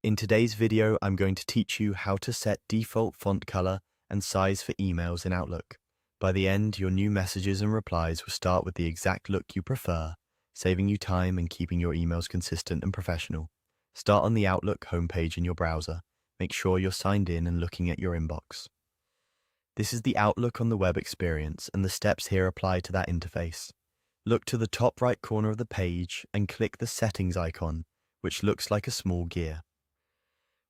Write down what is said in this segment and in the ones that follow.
In today's video, I'm going to teach you how to set default font color and size for emails in Outlook. By the end, your new messages and replies will start with the exact look you prefer, saving you time and keeping your emails consistent and professional. Start on the Outlook homepage in your browser. Make sure you're signed in and looking at your inbox. This is the Outlook on the web experience, and the steps here apply to that interface. Look to the top right corner of the page and click the Settings icon, which looks like a small gear.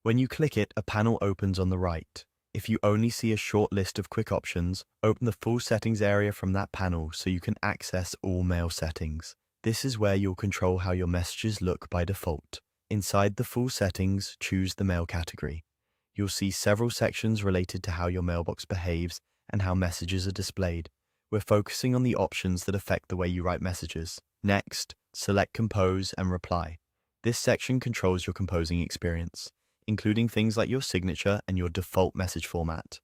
When you click it, a panel opens on the right. If you only see a short list of quick options, open the full settings area from that panel so you can access all mail settings. This is where you'll control how your messages look by default. Inside the full settings, choose the mail category. You'll see several sections related to how your mailbox behaves and how messages are displayed. We're focusing on the options that affect the way you write messages. Next, select Compose and Reply. This section controls your composing experience, including things like your signature and your default message format.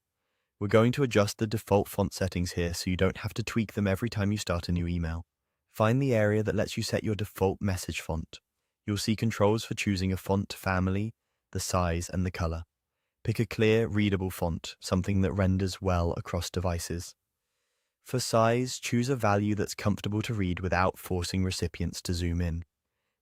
We're going to adjust the default font settings here so you don't have to tweak them every time you start a new email. Find the area that lets you set your default message font. You'll see controls for choosing a font family, the size, and the color. Pick a clear, readable font, something that renders well across devices. For size, choose a value that's comfortable to read without forcing recipients to zoom in.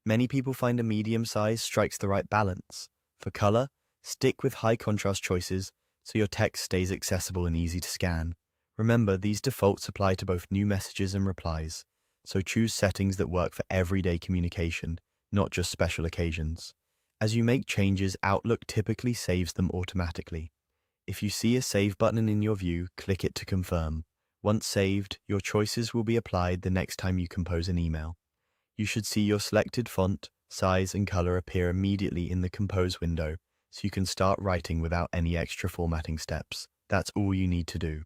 Many people find a medium size strikes the right balance. For color, stick with high contrast choices so your text stays accessible and easy to scan. Remember, these defaults apply to both new messages and replies, so choose settings that work for everyday communication, not just special occasions. As you make changes, Outlook typically saves them automatically. If you see a Save button in your view, click it to confirm. Once saved, your choices will be applied the next time you compose an email. You should see your selected font, size, and color appear immediately in the Compose window, so you can start writing without any extra formatting steps. That's all you need to do.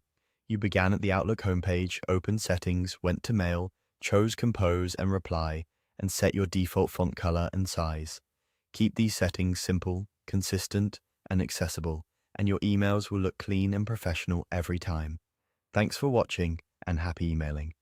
You began at the Outlook homepage, opened Settings, went to Mail, chose Compose and Reply, and set your default font color and size. Keep these settings simple, consistent, and accessible, and your emails will look clean and professional every time. Thanks for watching, and happy emailing.